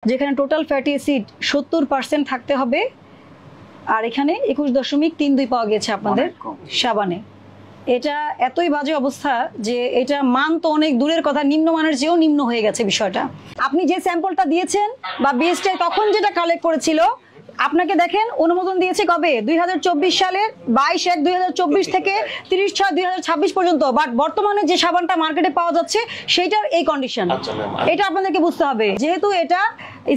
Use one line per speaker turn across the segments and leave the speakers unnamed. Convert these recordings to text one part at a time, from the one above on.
যেখানে total fatty acid 70% থাকতে হবে, আর এখানে 21.32 পাওয়া গেছে আপনাদের সাবানে। এটা এতই বাজে অবস্থা যে এটা মান তো অনেক দূরের কথা, নিম্নমানের চেয়েও নিম্ন হয়ে গেছে বিষয়টা। আপনি যে স্যাম্পলটা দিয়েছেন বা বিএসটিআই তখন যেটা কালেক্ট করেছিল, আপনাকে দেখেন অনুমোদন দিয়েছে কবে, 2024 সালের 22/1/2024 থেকে 30/6/2026 পর্যন্ত। বাট বর্তমানে যে সাবানটা মার্কেটে পাওয়া যাচ্ছে সেইটার এই কন্ডিশন। এটা আপনাদেরকে বুঝতে হবে, যেহেতু এটা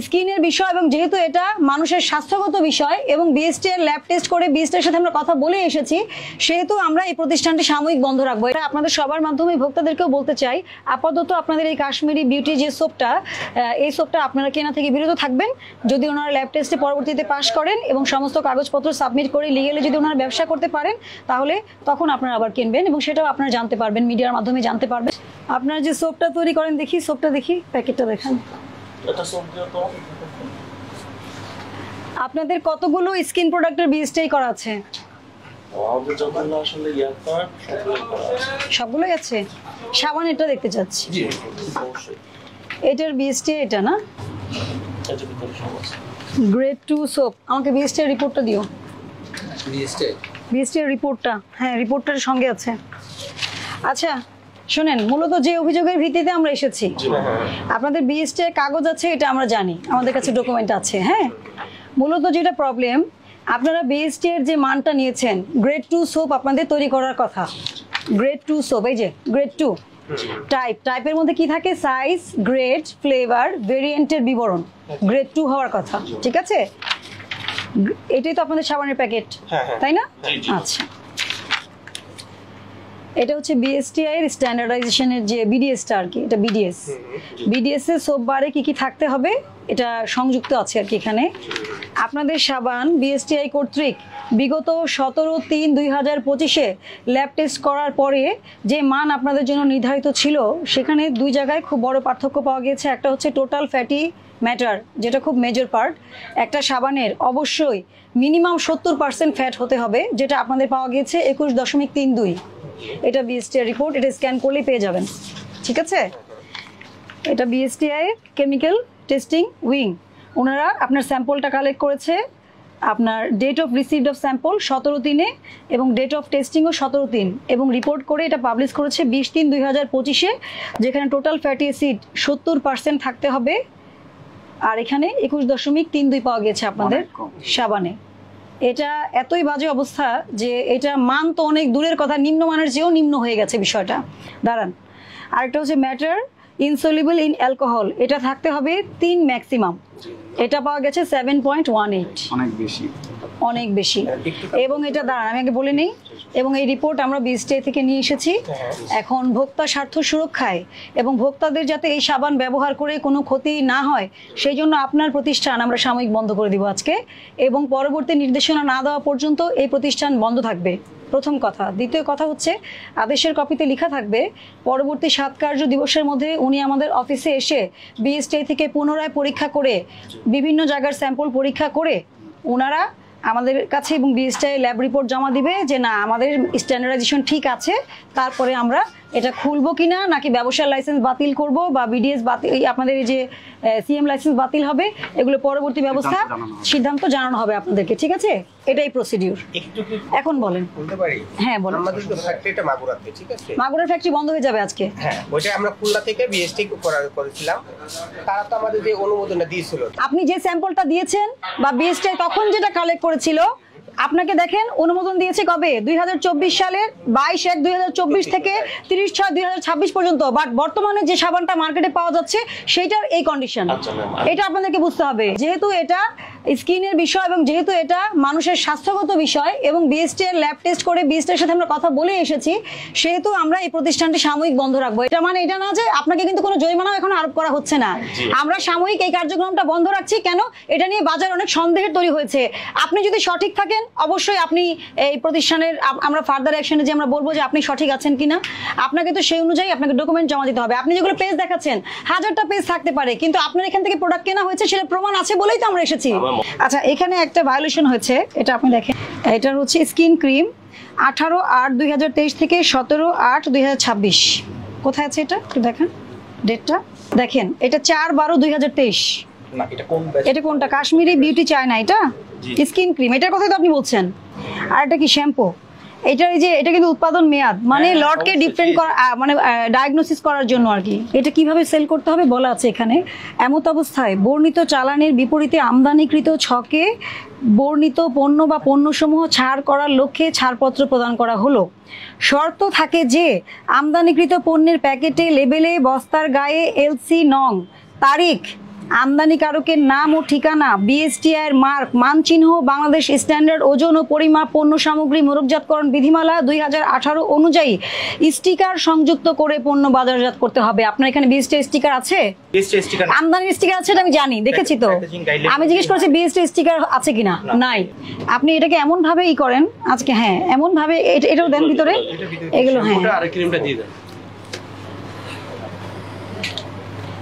স্কিনের বিষয় এবং যেহেতু এটা মানুষের স্বাস্থ্যগত বিষয় এবং বিএসটিআই ল্যাব টেস্ট করে বিএসটিআই সাথে আমরা কথা বলে এসেছি, সেহেতু আমরা এই প্রতিষ্ঠানটি সাময়িক বন্ধ রাখবো। এটা আপনাদের সবার মাধ্যমে ভোক্তাদেরকেও বলতে চাই, আপাতত আপনাদের এই কাশ্মীরি বিউটি যে সোপটা, এই সোপটা আপনারা কেনা থেকে বিরত থাকবেন। যদি ওনারা ল্যাব টেস্টে পরবর্তীতে পাস করেন এবং সমস্ত কাগজপত্র সাবমিট করে লিগেলে যদি ওনারা ব্যবসা করতে পারেন, তাহলে তখন আপনারা আবার কিনবেন এবং সেটাও আপনারা জানতে পারবেন, মিডিয়ার মাধ্যমে জানতে পারবেন। আপনারা যে সোপটা তৈরি করেন, দেখি সোপটা, দেখি প্যাকেটটা দেখান। আপনাদের কতগুলো স্কিন প্রোডাক্টের বিএসটিআই করা আছে? সবগুলোই আছে। সাবান এটা দেখতে চাচ্ছি, এটার বিএসটিআই এটা না, গ্রেড 2 সোপ। আমাকে বিএসটিআই রিপোর্টটা দিও। বিএসটিআই রিপোর্টটা, হ্যাঁ রিপোর্টটার সঙ্গে আছে। আচ্ছা শুনেন, মূলত যে অভিযোগের ভিত্তিতে আমরা এসেছি, আপনাদের বিএসটিআই কাগজ আছে এটা আমরা জানি, আমাদের কাছে ডকুমেন্ট আছে। হ্যাঁ, মূলত যেটা প্রবলেম, আপনারা বিএসটিআই এর যে মানটা নিয়েছেন, গ্রেড 2 সোপ আপনাদের তৈরি করার কথা। গ্রেড 2 সোপ, এই যে গ্রেড 2 টাইপের মধ্যে কি থাকে, সাইজ, গ্রেড, ফ্লেভার, ভেরিয়েন্টের বিবরণ, গ্রেড 2 হওয়ার কথা। ঠিক আছে, এটাই তো আপনাদের সাবানের প্যাকেট, তাই না? আচ্ছা, এটা হচ্ছে বিএসটিআই এর স্ট্যান্ডার্ডাইজেশনের যে বিডিএসটা আর কি, এটা বিডিএস এর সোপ বারে কি কি থাকতে হবে এটা সংযুক্ত আছে আর কি এখানে। আপনাদের সাবান বিএসটিআই কর্তৃক বিগত 17/3/2025 ল্যাব টেস্ট করার পরে যে মান আপনাদের জন্য নির্ধারিত ছিল, সেখানে দুই জায়গায় খুব বড় পার্থক্য পাওয়া গিয়েছে। একটা হচ্ছে টোটাল ফ্যাটি ম্যাটার, যেটা খুব মেজর পার্ট। একটা সাবানের অবশ্যই মিনিমাম 70% ফ্যাট হতে হবে, যেটা আপনাদের পাওয়া গিয়েছে 21.32। এটা বিএসটিআই রিপোর্ট, এটা স্ক্যান করলেই পেয়ে যাবেন। ঠিক আছে, এটা বিএসটিআই কেমিক্যাল টেস্টিং উইং, ওনারা আপনার স্যাম্পলটা কালেক্ট করেছে। আপনার date of received of sample 17/3 এবং ডেট অফ টেস্টিংও 17/3, এবং রিপোর্ট করে এটা পাবলিশ করেছে 20/3/2025, যেখানে টোটাল ফ্যাটি অ্যাসিড 70% থাকতে হবে, আর এখানে 21.32 পাওয়া গেছে আপনাদের সাবানে। এটা এতই বাজে অবস্থা যে এটা মান তো অনেক দূরের কথা, নিম্নমানের চেয়েও নিম্ন হয়ে গেছে বিষয়টা। দাঁড়ান, আরেকটা হচ্ছে ম্যাটার ইনসলিবল ইন অ্যালকোহল, এটা থাকতে হবে 3 ম্যাক্সিমাম, এটা পাওয়া গেছে 7.18, অনেক বেশি। এবং এটা দাঁড়ান আমি আগে বলে নেই, এবং এই রিপোর্ট আমরা বিএসটিআই থেকে নিয়ে এসেছি। এখন ভোক্তা স্বার্থ সুরক্ষায় এবং ভোক্তাদের যাতে এই সাবান ব্যবহার করে কোনো ক্ষতি না হয়, সেই জন্য আপনার প্রতিষ্ঠান আমরা সাময়িক বন্ধ করে দিব আজকে, এবং পরবর্তী নির্দেশনা না দেওয়া পর্যন্ত এই প্রতিষ্ঠান বন্ধ থাকবে, প্রথম কথা। দ্বিতীয় কথা হচ্ছে, আদেশের কপিতে লেখা থাকবে পরবর্তী 7 কার্য দিবসের মধ্যে উনি আমাদের অফিসে এসে বিএসটিআই থেকে পুনরায় পরীক্ষা করে, বিভিন্ন জায়গার স্যাম্পল পরীক্ষা করে ওনারা আমাদের কাছে এবং বিএসটিআই ল্যাব রিপোর্ট জমা দিবে যে না আমাদের স্ট্যান্ডার্ডাইজেশন ঠিক আছে। তারপরে আমরা এটা খুলবো কিনা, নাকি ব্যবসার লাইসেন্স বাতিল করব বা বিডিএস বাতিল, আপনাদের এই যে সিএম লাইসেন্স বাতিল হবে, এগুলো পরবর্তী ব্যবস্থা সিদ্ধান্ত জানানো হবে আপনাদেরকে। ঠিক আছে, এটাই প্রসিডিউর। এখন বলেন। হ্যাঁ বলেন।
আমাদের তো ফ্যাক্টরিটা মাগুরাতে, ঠিক আছে?
মাগুরার ফ্যাক্টরি বন্ধ হয়ে যাবে আজকে।
হ্যাঁ, ওইটা আমরা খুলনা থেকে বিএসটি করেছিলাম, তারা তো আমাদের যে অনুমোদনটা দিয়েছিল।
আপনি যে স্যাম্পলটা দিয়েছেন বা বিএসটিআই তখন যেটা কালেক্ট করেছিল, আপনাকে দেখেন অনুমোদন দিয়েছে কবে, 2024 সালের 22/1/2024 থেকে 30/6/2026 পর্যন্ত। বাট বর্তমানে যে সাবানটা মার্কেটে পাওয়া যাচ্ছে সেইটার এই কন্ডিশন। এটা আপনাদেরকে বুঝতে হবে, যেহেতু এটা স্কিনের বিষয় এবং যেহেতু এটা মানুষের স্বাস্থ্যগত বিষয় এবং বিএসটিআই ল্যাব টেস্ট করে বিএসটিআই সাথে আমরা কথা বলে এসেছি, সেহেতু আমরা এই প্রতিষ্ঠানটি সাময়িক বন্ধ রাখবো। এটা মানে এটা না যে আপনাকে কিন্তু কোনো জরিমানাও এখন আরোপ করা হচ্ছে না, আমরা সাময়িক এই কার্যক্রমটা বন্ধ রাখছি। কেন? এটা নিয়ে বাজার অনেক সন্দেহের তৈরি হয়েছে। আপনি যদি সঠিক থাকেন, অবশ্যই আপনি এই প্রতিষ্ঠানের আমরা ফার্দার অ্যাকশনে যে আমরা বলবো যে আপনি সঠিক আছেন কিনা, আপনাকে তো সেই অনুযায়ী আপনাকে ডকুমেন্ট জমা দিতে হবে। আপনি যেগুলো পেজ দেখাচ্ছেন, 1000টা পেজ থাকতে পারে, কিন্তু আপনার এখান থেকে প্রোডাক্ট কেনা হয়েছে সেটা প্রমাণ আছে বলেই তো আমরা এসেছি। আচ্ছা, এখানে একটা ভায়োলেশন হয়েছে, এটা আপনি দেখেন। এটার হচ্ছে স্কিন ক্রিম 18/8/2023 থেকে 17/8/2026। কোথায় আছে এটা একটু দেখেন, ডেটটা দেখেন, এটা 4/12/2023।
না এটা কোন ব্যাচ?
এটা কোনটা? কাশ্মীরি বিউটি চায়না, এটা স্কিন ক্রিম, এটার কথাই তো আপনি বলছেন। আর এটা কি শ্যাম্পু? এটা এই যে এটা কিন্তু উৎপাদন মেয়াদ, মানে লটকে ডিফারেন্ট করা, মানে ডায়াগনোসিস করার জন্য আর কি। এটা কিভাবে সেল করতে হবে বলা আছে এখানে। এমত অবস্থায় বর্ণিত চালানের বিপরীতে আমদানিকৃত ছকে বর্ণিত পণ্য বা পণ্যসমূহ ছাড় করার লক্ষ্যে ছাড়পত্র প্রদান করা হলো। শর্ত থাকে যে আমদানিকৃত পণ্যের প্যাকেটে, লেবেলে, বস্তার গায়ে এলসি নং, তারিখ, আমদানিকারকের নাম ও ঠিকানা, বিএসটিআই এর মার্ক, মানচিহ্ন, বাংলাদেশ স্ট্যান্ডার্ড ওজন ও পরিমাপ, পণ্য সামগ্রী মোড়কজাতকরণ বিধিমালা 2018 অনুযায়ী স্টিকার সংযুক্ত করে পণ্য বাজারজাত করতে হবে। আপনার এখানে বিএসটিআই স্টিকার আছে?
বিএসটিআই স্টিকার
আমদানির স্টিকার আছে, এটা আমি জানি, দেখেছি তো। আমি জিজ্ঞেস করছি বিএসটিআই স্টিকার আছে কিনা, নাই। আপনি এটাকে এমন ভাবে করেন আজকে, হ্যাঁ এমন ভাবে এটাও দেন ভিতরে, এগুলো হ্যাঁ।
আর ক্রিমটা দিয়ে দেন।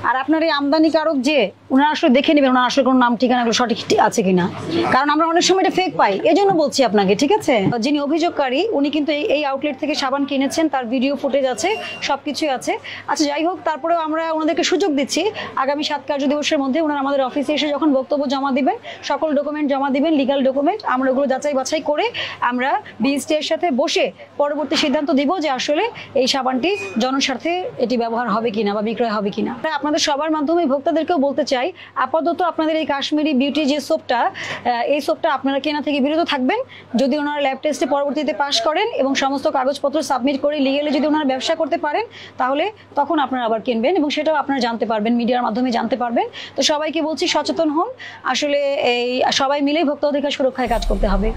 আর আপনার এই আমদানিকারক যে ওনারা আসলে দেখে নেবেন ওনার আসলে কোনো নাম ঠিকানাগুলো সঠিক আছে কিনা, কারণ আমরা অনেক সময় এটা ফেক পাই, এই জন্য বলছি আপনাকে, ঠিক আছে। যিনি অভিযোগকারী উনি কিন্তু এই আউটলেট থেকে সাবান কিনেছেন, তার ভিডিও ফুটেজ আছে, সবকিছুই আছে। আচ্ছা যাই হোক, তারপরেও আমরা ওনাদেরকে সুযোগ দিচ্ছি আগামী 7 কার্য দিবসের মধ্যে ওনারা আমাদের অফিসে এসে যখন বক্তব্য জমা দিবেন, সকল ডকুমেন্ট জমা দিবেন, লিগাল ডকুমেন্ট, আমরা ওগুলো যাচাই বাছাই করে আমরা বিএসটি এর সাথে বসে পরবর্তী সিদ্ধান্ত দিব যে আসলে এই সাবানটি জনস্বার্থে এটি ব্যবহার হবে কিনা বা বিক্রয় হবে কিনা। আপনাদের সবার মাধ্যমে ভোক্তাদেরকেও বলতে চাই, আপাতত আপনাদের এই কাশ্মীরি বিউটি যে সোপটা, এই সোপটা আপনারা কেনা থেকে বিরত থাকবেন। যদি ওনারা ল্যাব টেস্টে পরবর্তীতে পাস করেন এবং সমস্ত কাগজপত্র সাবমিট করে লিগেলি যদি ওনারা ব্যবসা করতে পারেন, তাহলে তখন আপনারা আবার কিনবেন এবং সেটাও আপনারা জানতে পারবেন, মিডিয়ার মাধ্যমে জানতে পারবেন। তো সবাইকে বলছি সচেতন হন, আসলে এই সবাই মিলেই ভোক্তা অধিকার সুরক্ষায় কাজ করতে হবে।